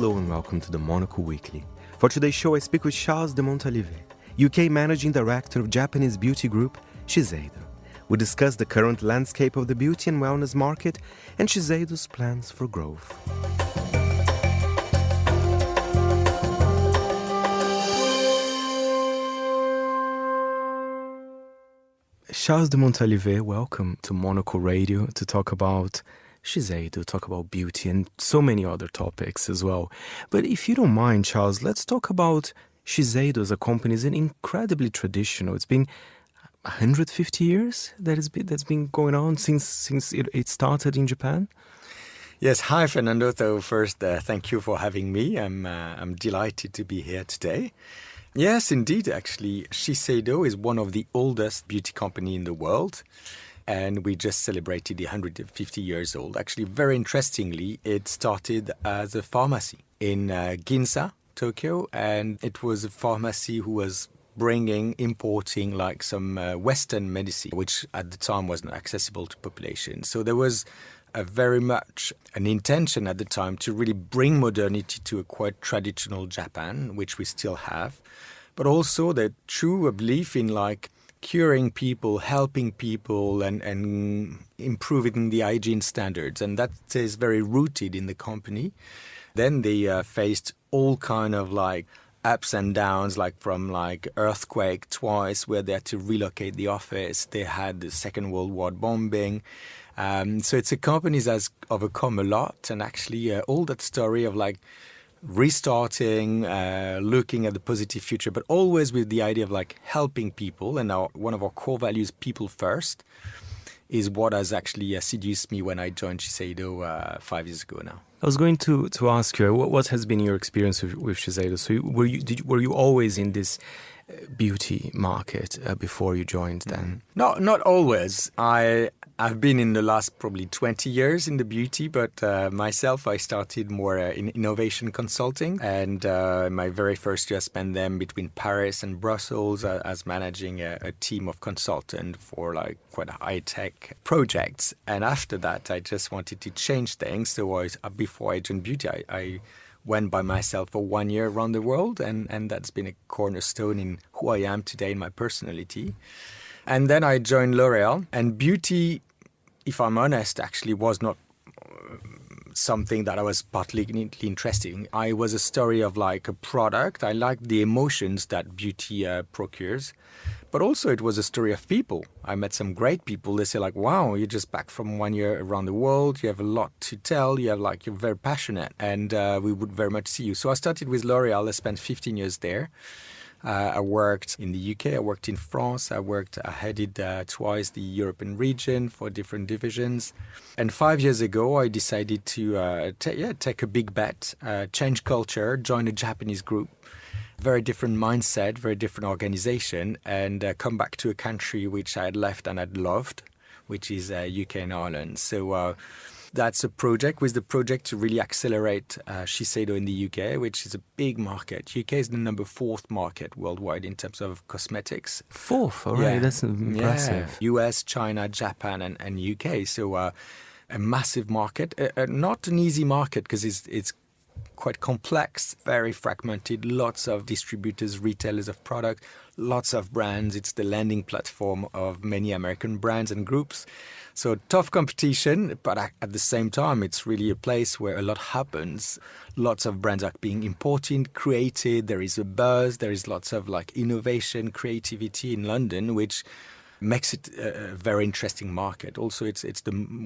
Hello and welcome to the Monocle Weekly. For today's show, I speak with Charles de Montalivet, UK Managing Director of Japanese beauty group Shiseido. We discuss the current landscape of the beauty and wellness market and Shiseido's plans for growth. Charles de Montalivet, welcome to Monocle Radio to talk about Shiseido, talk about beauty and so many other topics as well. But if you don't mind, Charles, let's talk about Shiseido as a company. It's incredibly traditional. It's been 150 years that's been going on since it started in Japan. Yes, hi Fernando. So first, thank you for having me. I'm delighted to be here today. Yes, indeed. Actually, Shiseido is one of the oldest beauty company in the world. And we just celebrated the 150 years old. Actually, very interestingly, it started as a pharmacy in Ginza, Tokyo. And it was a pharmacy who was importing like some Western medicine, which at the time wasn't accessible to population. So there was very much an intention at the time to really bring modernity to a quite traditional Japan, which we still have. But also the true belief in like curing people, helping people, and improving the hygiene standards. And that is very rooted in the company. Then they faced all kind of like ups and downs, like from like earthquake twice, where they had to relocate the office. They had the Second World War bombing. So it's a company that has overcome a lot. And actually all that story of like restarting, looking at the positive future, but always with the idea of like helping people. And one of our core values, people first, is what has actually seduced me when I joined Shiseido 5 years ago now. I was going to ask you, what has been your experience with Shiseido? So were you always in this beauty market before you joined then? Not always. I've been in the last probably 20 years in the beauty, but myself, I started more in innovation consulting. And my very first year, I spent them between Paris and Brussels as managing a team of consultants for like quite high-tech projects. And after that, I just wanted to change things. So before I joined beauty, I went by myself for 1 year around the world, and that's been a cornerstone in who I am today in my personality. And then I joined L'Oréal, and beauty, if I'm honest, actually was not something that I was particularly interested in. I was a story of like a product. I liked the emotions that beauty procures. But also it was a story of people. I met some great people. They say like, wow, you're just back from 1 year around the world. You have a lot to tell. You're very passionate, and we would very much see you. So I started with L'Oréal. I spent 15 years there. I worked in the UK. I worked in France. I headed twice the European region for different divisions. And 5 years ago, I decided to take a big bet, change culture, join a Japanese group. Very different mindset, very different organization, and come back to a country which I had left and had loved, which is UK and Ireland. So that's a project to really accelerate Shiseido in the UK, which is a big market. UK is the number 4th market worldwide in terms of cosmetics. 4th, all right, that's impressive. Yeah. US, China, Japan, and UK. So a massive market, not an easy market because it's quite complex, very fragmented, lots of distributors, retailers of product, lots of brands. It's the landing platform of many American brands and groups. So tough competition, but at the same time, it's really a place where a lot happens. Lots of brands are being imported, created. There is a buzz. There is lots of like innovation, creativity in London, which makes it a very interesting market. Also, it's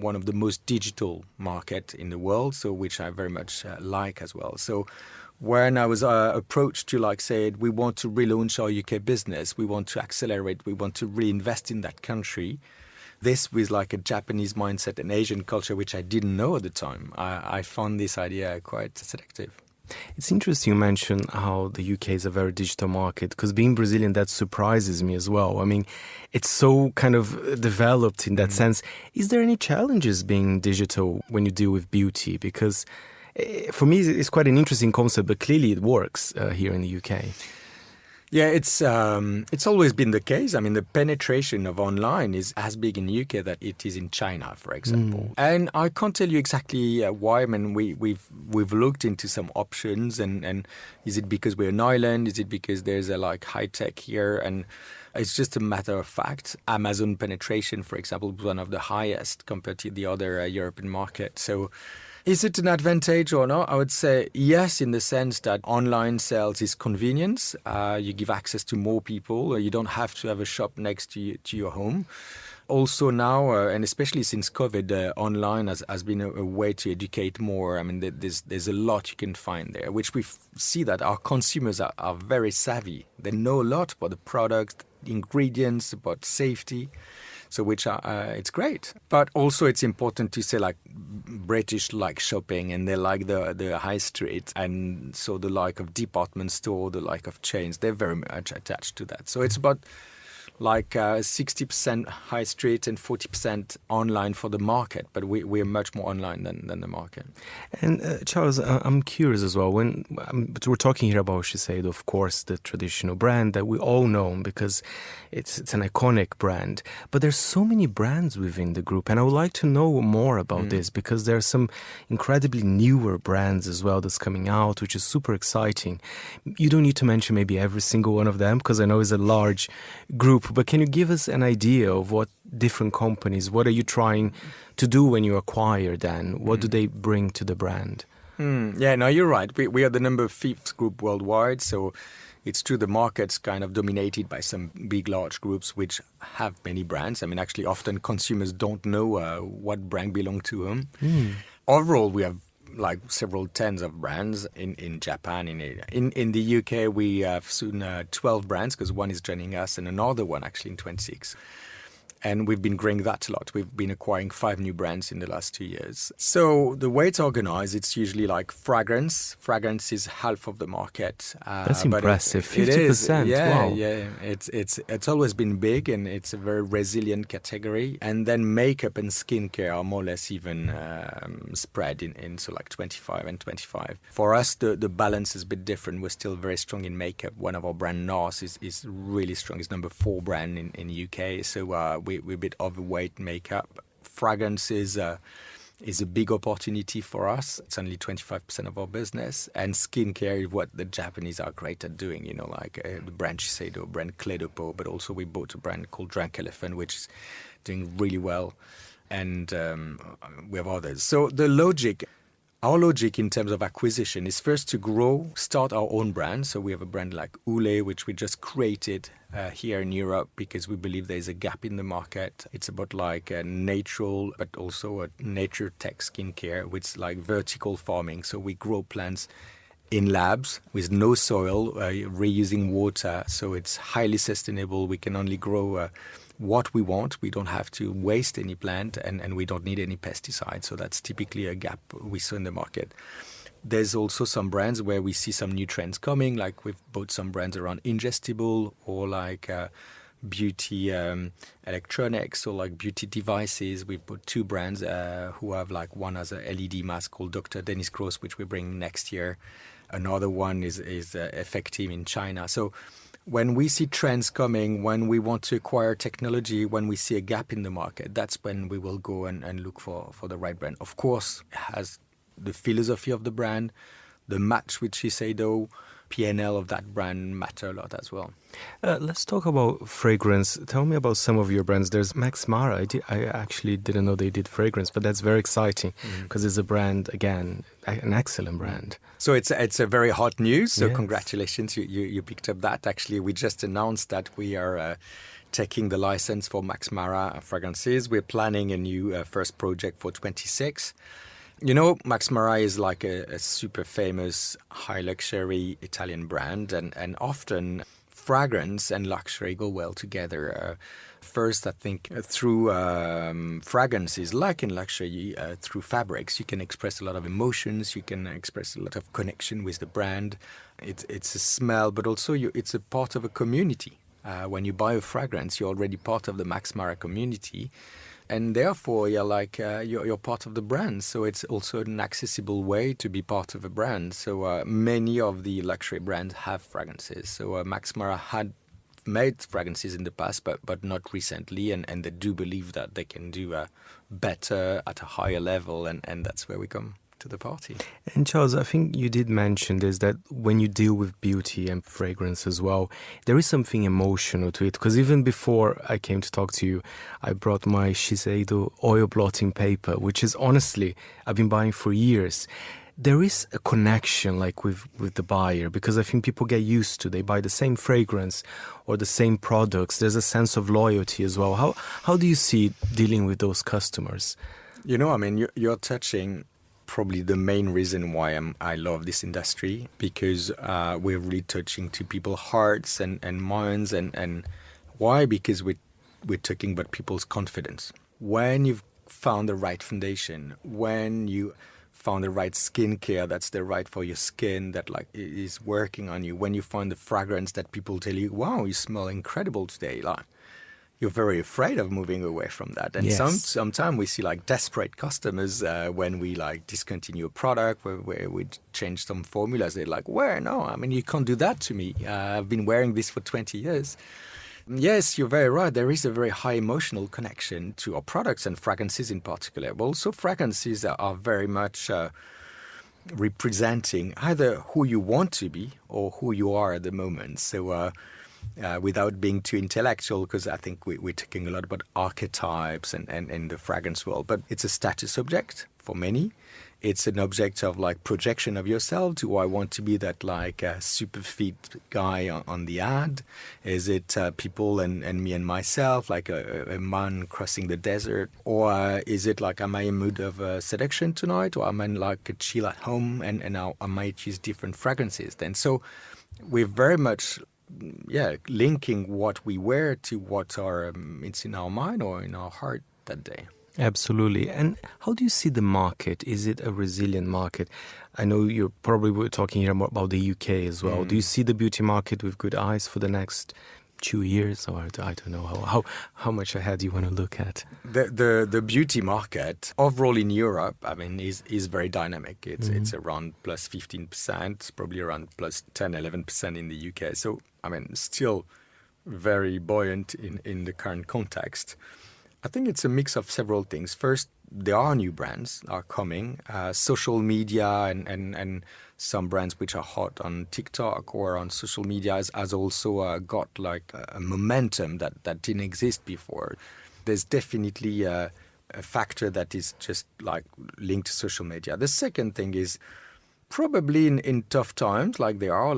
one of the most digital market in the world, so which I very much like as well. So when I was approached to like say, we want to relaunch our UK business, we want to accelerate, we want to reinvest in that country, this with like a Japanese mindset and Asian culture, which I didn't know at the time, I found this idea quite seductive. It's interesting you mentioned how the UK is a very digital market, because being Brazilian, that surprises me as well. I mean, it's so kind of developed in that sense. Is there any challenges being digital when you deal with beauty? Because for me, it's quite an interesting concept, but clearly it works here in the UK. Yeah, it's always been the case. I mean, the penetration of online is as big in the UK that it is in China, for example. And I can't tell you exactly why. I mean, we've looked into some options, and is it because we're an island? Is it because there's a high tech here? And it's just a matter of fact. Amazon penetration, for example, is one of the highest compared to the other European market. So is it an advantage or not? I would say yes, in the sense that online sales is convenience. You give access to more people. You don't have to have a shop next to your home. Also now, and especially since COVID, online has been a way to educate more. I mean, there's a lot you can find there, which we see that our consumers are very savvy. They know a lot about the product, ingredients, about safety. So it's great. But also it's important to say British like shopping and they like the high street. And so the like of department store, the like of chains, they're very much attached to that. So it's about 60% high street and 40% online for the market, but we're much more online than the market. And Charles, I'm curious as well. But we're talking here about Shiseido, of course, the traditional brand that we all know because it's an iconic brand. But there's so many brands within the group, and I would like to know more about this because there are some incredibly newer brands as well that's coming out, which is super exciting. You don't need to mention maybe every single one of them because I know it's a large group. But can you give us an idea of what different companies, what are you trying to do when you acquire then? What do they bring to the brand? Yeah, no, you're right. We are the number 5th group worldwide. So it's true the market's kind of dominated by some big, large groups which have many brands. I mean, actually, often consumers don't know what brand belongs to whom. Overall, we have several tens of brands in Japan. In the UK, we have soon 12 brands because one is joining us and another one actually in 26. And we've been growing that a lot. We've been acquiring 5 new brands in the last 2 years. So the way it's organized, it's usually fragrance. Fragrance is half of the market. That's impressive. 50%. It is. Yeah, wow. Yeah. It's always been big and it's a very resilient category. And then makeup and skincare are more or less even spread in 25 and 25. For us, the balance is a bit different. We're still very strong in makeup. One of our brand, NARS, is really strong. It's number 4 brand in the UK. So we're a bit overweight makeup. Fragrance is a big opportunity for us. It's only 25% of our business. And skincare is what the Japanese are great at doing, the brand Shiseido, brand Clé de Peau, but also we bought a brand called Drunk Elephant, which is doing really well. And we have others. So our logic in terms of acquisition is first to start our own brand. So we have a brand like Oulé, which we just created here in Europe because we believe there's a gap in the market. It's about natural, but also a nature tech skincare with vertical farming. So we grow plants in labs with no soil, reusing water. So it's highly sustainable. We can only grow what we want. We don't have to waste any plant and we don't need any pesticides. So that's typically a gap we saw in the market. There's also some brands where we see some new trends coming, we've bought some brands around ingestible or beauty electronics or beauty devices. We've bought 2 brands who have one has a LED mask called Dr. Dennis Gross, which we bring next year. Another one is effective in China. So when we see trends coming, when we want to acquire technology, when we see a gap in the market, that's when we will go and look for the right brand. Of course, it has the philosophy of the brand, the match with Shiseido, P&L of that brand matter a lot as well. Let's talk about fragrance. Tell me about some of your brands. There's Max Mara. I actually didn't know they did fragrance, but that's very exciting because it's a brand, again, an excellent brand. So it's a very hot news. So Yes. Congratulations, you picked up that. Actually, we just announced that we are taking the license for Max Mara fragrances. We're planning a new first project for 26. Max Mara is a super famous high luxury Italian brand, and often fragrance and luxury go well together. First, I think through fragrances, like in luxury, through fabrics, you can express a lot of emotions. You can express a lot of connection with the brand. It's a smell, but also it's a part of a community. When you buy a fragrance, you're already part of the Max Mara community. and therefore you're part of the brand. So it's also an accessible way to be part of a brand. So many of the luxury brands have fragrances. So Max Mara had made fragrances in the past, but not recently, and they do believe that they can do better at a higher level, and that's where we come to the party. And Charles, I think you did mention this, that when you deal with beauty and fragrance as well, there is something emotional to it. Because even before I came to talk to you, I brought my Shiseido oil blotting paper, which is honestly, I've been buying for years. There is a connection like with the buyer, because I think people get used to, they buy the same fragrance or the same products. There's a sense of loyalty as well. How do you see dealing with those customers? You're touching probably the main reason why I love this industry, because we're really touching to people's hearts and minds, and why? Because we're talking about people's confidence. When you've found the right foundation, when you found the right skincare that's the right for your skin, that like is working on you, when you find the fragrance that people tell you, wow, you smell incredible today, like you're very afraid of moving away from that. And yes. sometimes we see like desperate customers when we like discontinue a product, where we change some formulas. They're like, where? No, you can't do that to me. I've been wearing this for 20 years. Yes, you're very right. There is a very high emotional connection to our products and fragrances in particular. But also fragrances are very much representing either who you want to be or who you are at the moment. So without being too intellectual, because I think we're talking a lot about archetypes and in the fragrance world, but it's a status object for many. It's an object of like projection of yourself. Do I want to be that like super fit guy on the ad? Is it people and me and myself, like a man crossing the desert? Or is it like, am I in mood of seduction tonight? Or am I like a chill at home and I might use different fragrances then? So we're very much linking what we wear to what it's in our mind or in our heart that day. Absolutely. And how do you see the market? Is it a resilient market? I know you're probably talking here more about the UK as well. Do you see the beauty market with good eyes for the next 2 years? Or I don't know how much ahead you want to look at. The beauty market overall in Europe, is very dynamic. It's around plus 15%, probably around plus 10, 11% in the UK. So, still very buoyant in the current context. I think it's a mix of several things. First, there are new brands are coming. Social media and some brands which are hot on TikTok or on social media has also got like a momentum that didn't exist before. There's definitely a factor that is just like linked to social media. The second thing is probably in tough times like they are,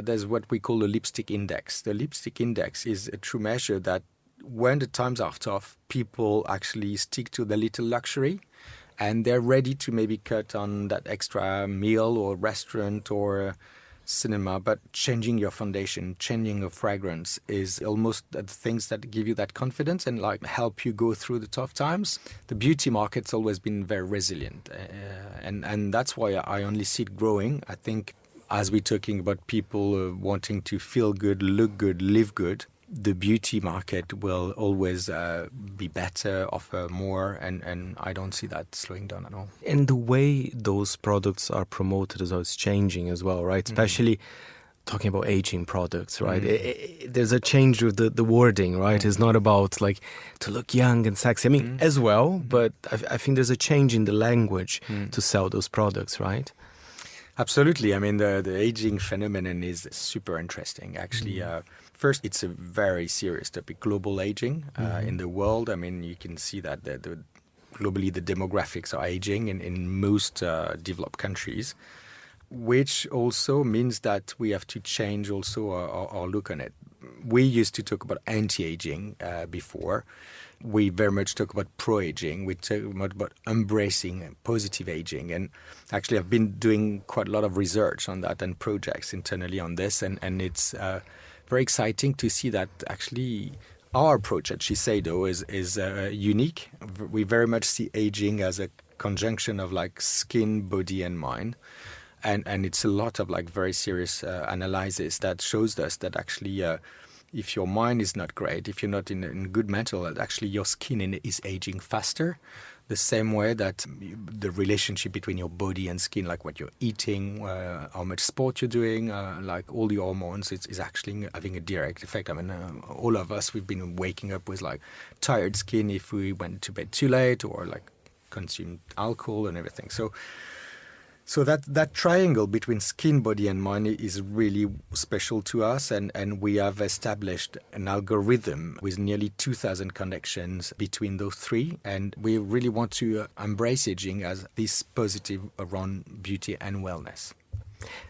there's what we call the lipstick index. The lipstick index is a true measure that when the times are tough, people actually stick to the little luxury and they're ready to maybe cut on that extra meal or restaurant or cinema. But changing your foundation, changing your fragrance is almost the things that give you that confidence and like help you go through the tough times. The beauty market's always been very resilient. And that's why I only see it growing. I think as we're talking about people wanting to feel good, look good, live good, the beauty market will always be better, offer more, and I don't see that slowing down at all. And the way those products are promoted as well is changing as well, right? Especially talking about aging products, right? There's a change with the wording, right? It's not about like to look young and sexy. As well, but I think there's a change in the language to sell those products, right? Absolutely. The aging phenomenon is super interesting, actually. First, it's a very serious topic, global aging in the world. You can see that globally the demographics are aging in most developed countries, which also means that we have to change also our look on it. We used to talk about anti-aging before. We very much talk about pro-aging. We talk about embracing positive aging. And actually, I've been doing quite a lot of research on that and projects internally on this. And it's very exciting to see that actually our approach at Shiseido is unique. We very much see aging as a conjunction of like skin, body, and mind. And it's a lot of like very serious analysis that shows us that actually if your mind is not great, if you're not in good mental health, actually your skin is aging faster. The same way that the relationship between your body and skin, like what you're eating, how much sport you're doing, like all the hormones, is actually having a direct effect. I mean, all of us, we've been waking up with like tired skin if we went to bed too late or like consumed alcohol and everything. So that triangle between skin, body and mind is really special to us, and we have established an algorithm with nearly 2,000 connections between those three, and we really want to embrace aging as this positive around beauty and wellness.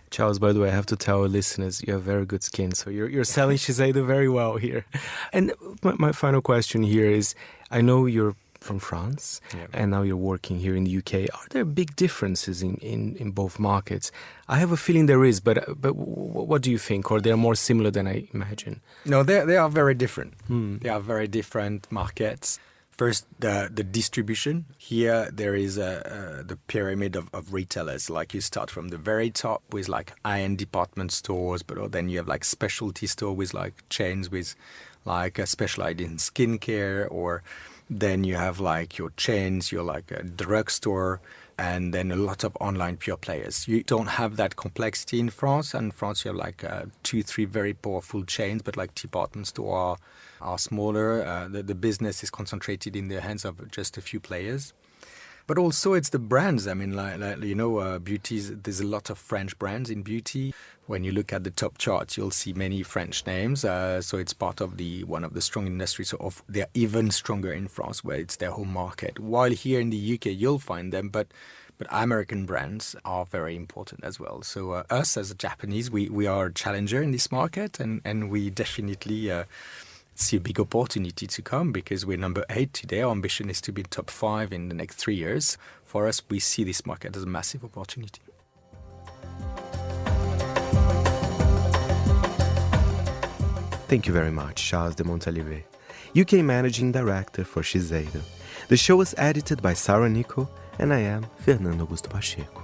Charles, by the way, I have to tell our listeners, you have very good skin, so you're selling Shiseido very well here. And my final question here is, I know you're from France, and now you're working here in the UK. Are there big differences in both markets? I have a feeling there is, but what do you think? Or they're more similar than I imagine? No, they are very different. They are very different markets. First, the distribution. Here, there is the pyramid of retailers. Like you start from the very top with like high-end department stores, but then you have like specialty store with like chains with like specialized in skincare, or then you have like your chains, you're like a drugstore, and then a lot of online pure players. You don't have that complexity in France. And in France, you have like 2-3 very powerful chains, but like department store are smaller. The business is concentrated in the hands of just a few players. But also it's the brands. I mean, beauty, there's a lot of French brands in beauty. When you look at the top charts, you'll see many French names. So it's part of one of the strong industries. So they're even stronger in France, where it's their home market. While here in the UK, you'll find them, but American brands are very important as well. So us as a Japanese, we are a challenger in this market, and we definitely see a big opportunity to come, because we're number 8 today. Our ambition is to be top 5 in the next 3 years. For us, we see this market as a massive opportunity. Thank you very much, Charles de Montalivet, UK Managing Director for Shiseido. The show was edited by Sarah Nico, and I am Fernando Augusto Pacheco.